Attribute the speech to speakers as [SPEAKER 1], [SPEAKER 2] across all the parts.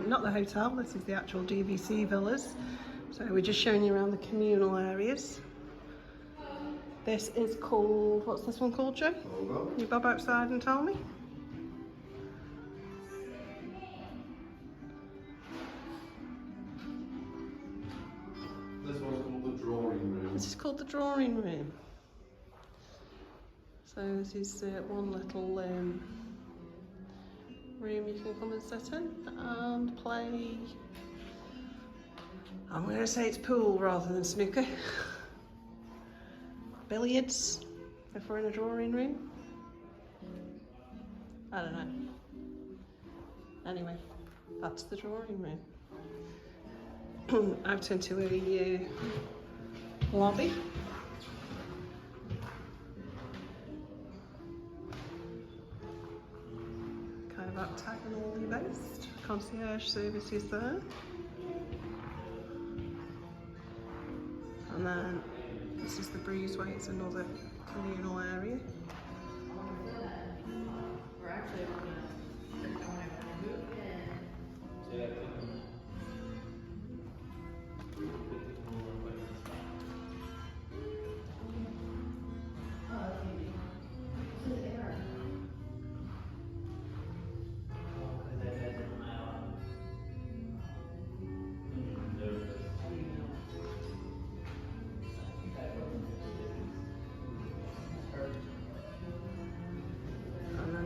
[SPEAKER 1] not the hotel, this is the actual DVC villas. So we're just showing you around the communal areas. This is called, what's this one called, Joe? Can you bob outside and tell me?
[SPEAKER 2] This one's called the drawing room.
[SPEAKER 1] This is called the drawing room. So this is one little room you can come and sit in and play. I'm going to say it's pool rather than snooker. Billiards, if we're in a drawing room. I don't know. Anyway, that's the drawing room. Out into a lobby. Kind of octagonally based. Concierge services there. And then this is the breezeway, it's another communal area.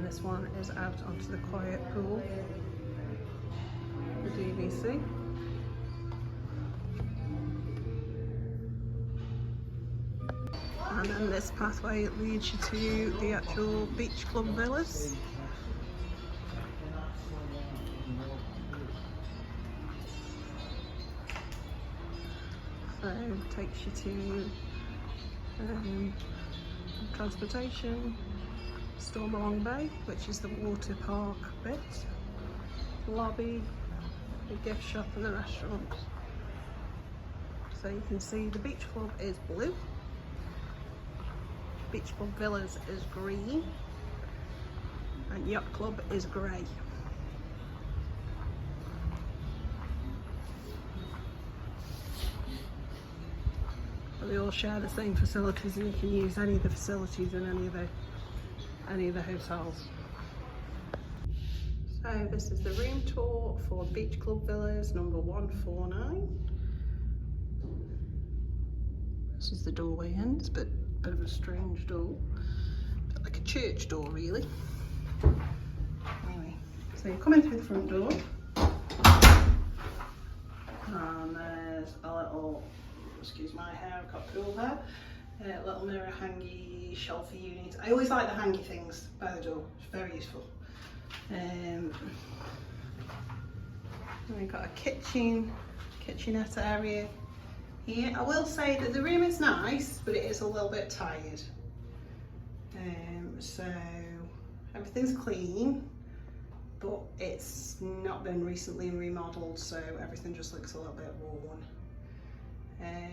[SPEAKER 1] This one is out onto the quiet pool, the DVC. And then this pathway leads you to the actual beach club villas. So it takes you to transportation. Stormalong Bay, which is the water park bit, lobby, the gift shop and the restaurant. So you can see the beach club is blue, beach club villas is green, and yacht club is grey. But they all share the same facilities, and you can use any of the facilities in any of the hotels. So this is the room tour for Beach Club Villas number 149. This is the doorway in. It's a bit of a strange door, a bit like a church door really. Anyway, so you come in through the front door and there's a little, excuse my hair, I've got cool hair. Little mirror hangy shelfie unit. I always like the hangy things by the door, it's very useful. We've got a kitchenette area here. I will say that the room is nice, but it is a little bit tired. So everything's clean, but it's not been recently remodelled, so everything just looks a little bit worn.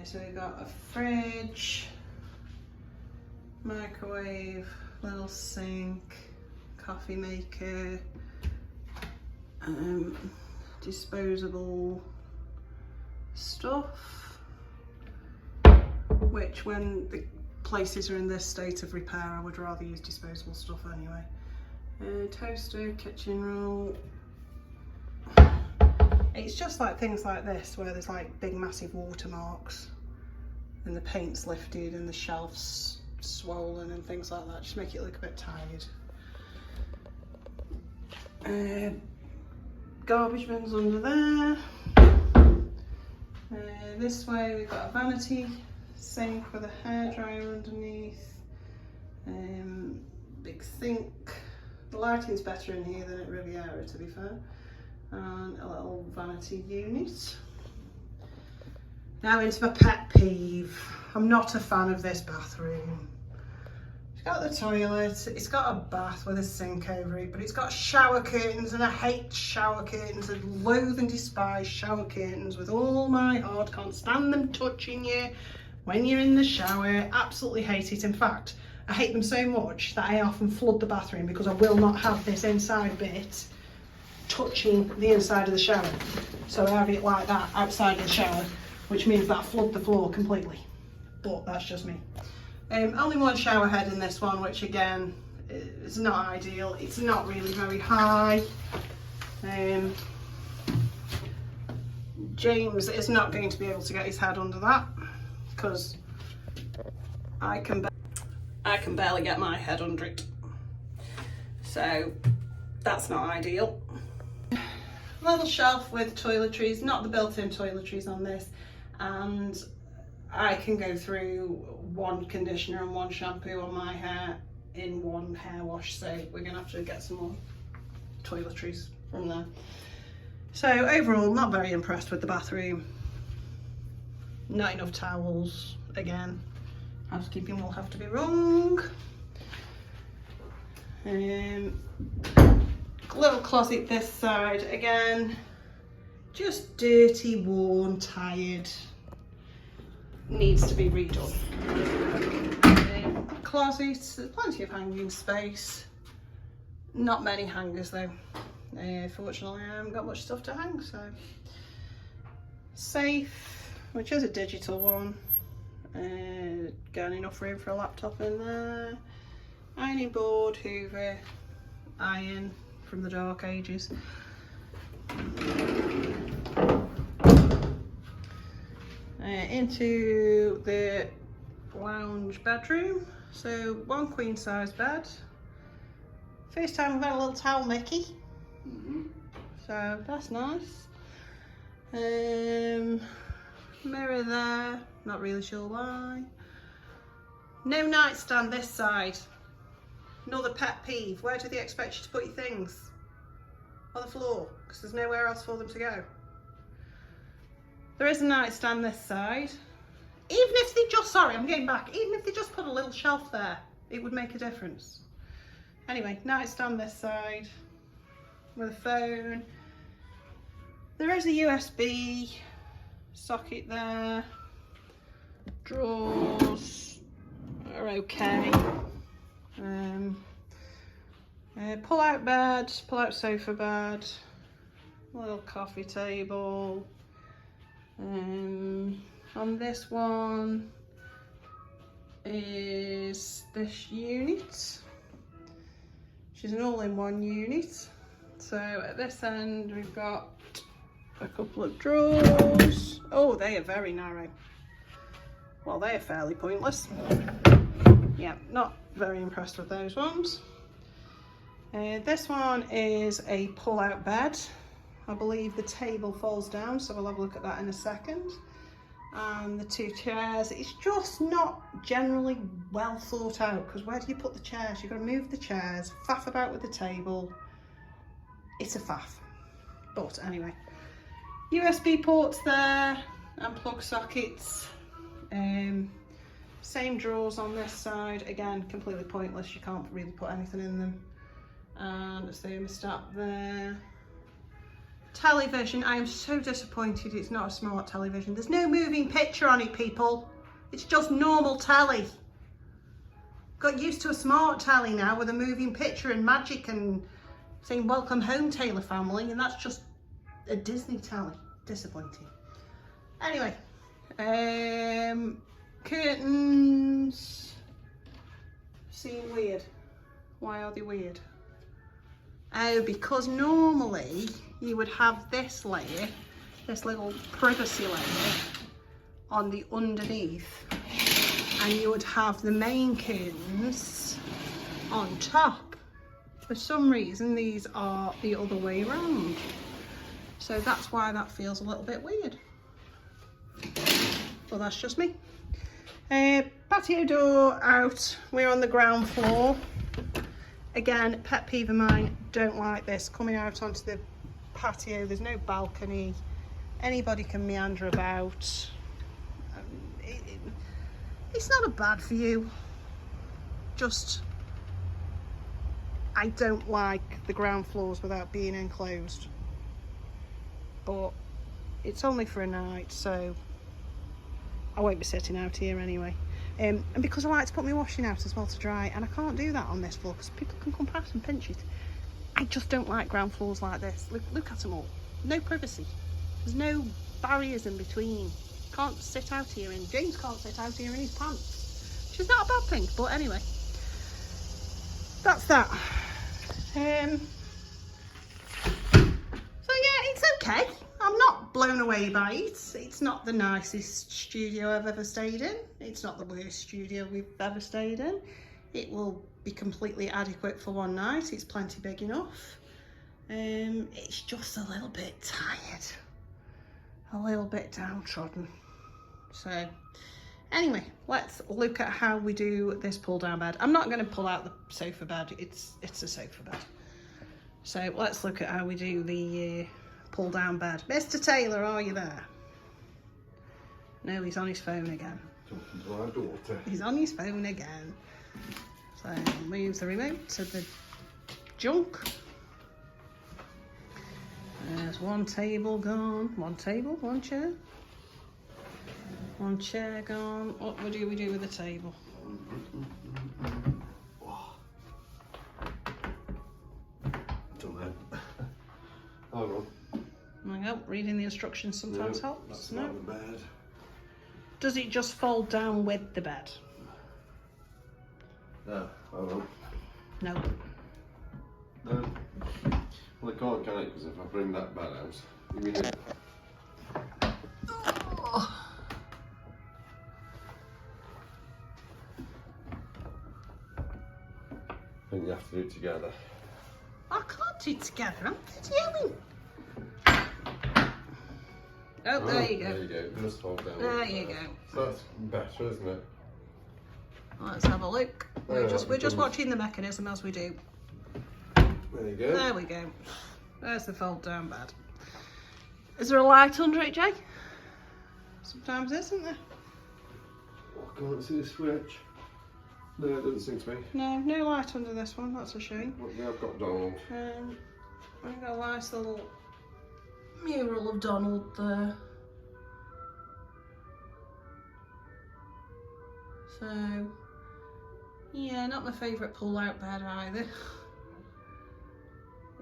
[SPEAKER 1] So we've got a fridge, microwave, little sink, coffee maker, disposable stuff, which when the places are in this state of repair I would rather use disposable stuff anyway. Toaster, kitchen roll. It's just like things like this where there's like big massive watermarks and the paint's lifted and the shelves swollen and things like that, just make it look a bit tired. Garbage bins under there. This way we've got a vanity sink with a hairdryer underneath. Big sink. The lighting's better in here than at Riviera, to be fair. And a little vanity unit. Now into my pet peeve. I'm not a fan of this bathroom. It's got the toilet, it's got a bath with a sink over it, but it's got shower curtains, and I hate shower curtains. I loathe and despise shower curtains with all my heart. Can't stand them touching you when you're in the shower. Absolutely hate it. In fact, I hate them so much that I often flood the bathroom because I will not have this inside bit touching the inside of the shower. So I have it like that outside of the shower, which means that I flood the floor completely. But that's just me. Only one shower head in this one, which again is not ideal. It's not really very high. James is not going to be able to get his head under that because I can barely get my head under it. So that's not ideal. Little shelf with toiletries, not the built-in toiletries on this, and I can go through one conditioner and one shampoo on my hair in one hair wash, so we're gonna have to get some more toiletries from there. So overall, not very impressed with the bathroom. Not enough towels, again. Housekeeping will have to be wrong. Little closet this side, again, just dirty, worn, tired. Needs to be redone. Closet, there's plenty of hanging space. Not many hangers though. Fortunately I haven't got much stuff to hang, so. Safe, which is a digital one. Got enough room for a laptop in there. Ironing board, hoover, iron from the dark ages. Into the lounge bedroom. So one queen size bed. First time we've had a little towel Mickey. So that's nice. Mirror there, not really sure why. No nightstand this side. Another pet peeve. Where do they expect you to put your things? On the floor, because there's nowhere else for them to go. There is a nightstand this side. Even if they just, sorry, I'm getting back. Even if they just put a little shelf there, it would make a difference. Anyway, nightstand this side with a phone. There is a USB socket there. Drawers are okay. Pull out bed, pull out sofa bed, little coffee table. On this one is this unit, which is an all-in-one unit. So at this end we've got a couple of drawers. Oh, they are very narrow. Well, they are fairly pointless. Yeah, not very impressed with those ones. This one is a pull-out bed. I believe the table falls down, so we'll have a look at that in a second. And the two chairs, it's just not generally well thought out, because where do you put the chairs? You've got to move the chairs, faff about with the table. It's a faff. But anyway, USB ports there and plug sockets. Same drawers on this side, again completely pointless, you can't really put anything in them. And a thermostat there. Television, I am so disappointed it's not a smart television. There's no moving picture on it, people. It's just normal telly. Got used to a smart telly now with a moving picture and magic and saying welcome home Taylor family, and that's just a Disney telly. Disappointing. Anyway, curtains seem weird. Why are they weird? Oh, because normally you would have this layer, this little privacy layer on the underneath, and you would have the main curtains on top. For some reason these are the other way around, so that's why that feels a little bit weird. Well, that's just me. Patio door out, we're on the ground floor. Again, pet peeve of mine, don't like this, coming out onto the patio, there's no balcony, anybody can meander about. It's not a bad view, just I don't like the ground floors without being enclosed. But it's only for a night, so I won't be sitting out here anyway. And because I like to put my washing out as well to dry, and I can't do that on this floor because people can come past and pinch it. I just don't like ground floors like this. Look at them all. No privacy. There's no barriers in between. Can't sit out here, and James can't sit out here in his pants, which is not a bad thing. But anyway, that's that. So yeah, it's okay. I'm not blown away by it. It's not the nicest studio I've ever stayed in. It's not the worst studio we've ever stayed in. It will be completely adequate for one night. It's plenty big enough. It's just a little bit tired, a little bit downtrodden. So anyway, let's look at how we do this pull down bed. I'm not going to pull out the sofa bed. It's a sofa bed. So let's look at how we do the pull down bed. Mr. Taylor, are you there? No, he's on his phone again.
[SPEAKER 2] Talking to our daughter.
[SPEAKER 1] He's on his phone again. So move the remote to the junk. There's one table gone. One table, one chair. One chair gone. What do we do with the table?
[SPEAKER 2] Don't know. Hold on.
[SPEAKER 1] There we go. Reading the instructions sometimes helps.
[SPEAKER 2] That's
[SPEAKER 1] No.
[SPEAKER 2] not the bed.
[SPEAKER 1] Does it just fold down with the bed?
[SPEAKER 2] No, hold on.
[SPEAKER 1] No.
[SPEAKER 2] No. Well, I can't, can it? Because if I bring that bed out, you mean it?
[SPEAKER 1] Oh.
[SPEAKER 2] I think you have to do it together.
[SPEAKER 1] I can't do it together. I'm yelling. Oh, there you go.
[SPEAKER 2] There you go. Just hold down.
[SPEAKER 1] There you go.
[SPEAKER 2] So that's better, isn't it?
[SPEAKER 1] Let's have a look. We're
[SPEAKER 2] Yeah,
[SPEAKER 1] just watching the mechanism as we do.
[SPEAKER 2] There you go.
[SPEAKER 1] There we go. There's the fold down bed. Is there a light under it, Jay? Sometimes isn't there?
[SPEAKER 2] I can't see the switch. No, it doesn't seem to be.
[SPEAKER 1] No light under this one. That's a shame.
[SPEAKER 2] Well, yeah, I've got Donald.
[SPEAKER 1] I've got a nice little mural of Donald there. So, yeah, not my favourite pull-out bed either.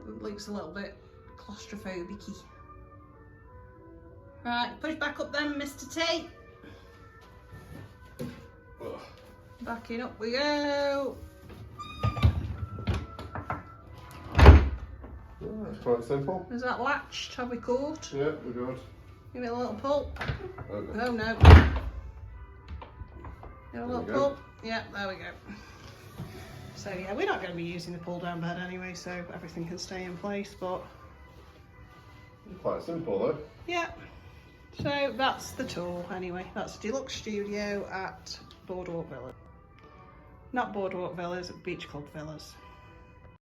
[SPEAKER 1] It looks a little bit claustrophobic-y. Right, push back up then, Mr. T.
[SPEAKER 2] Ugh.
[SPEAKER 1] Backing up we go.
[SPEAKER 2] Oh, that's quite simple.
[SPEAKER 1] Is that latched? Have we caught?
[SPEAKER 2] Yeah, we're good.
[SPEAKER 1] Give it a little pull.
[SPEAKER 2] Okay.
[SPEAKER 1] Oh no. Give it a little
[SPEAKER 2] There we go.
[SPEAKER 1] pull. Yeah, there we go. So yeah, we're not going to be using the pull down bed anyway, so everything can stay in place, but
[SPEAKER 2] Quite simple though.
[SPEAKER 1] yeah. So that's the tour anyway. That's Deluxe Studio at Boardwalk Villas. Not Boardwalk Villas, Beach Club Villas.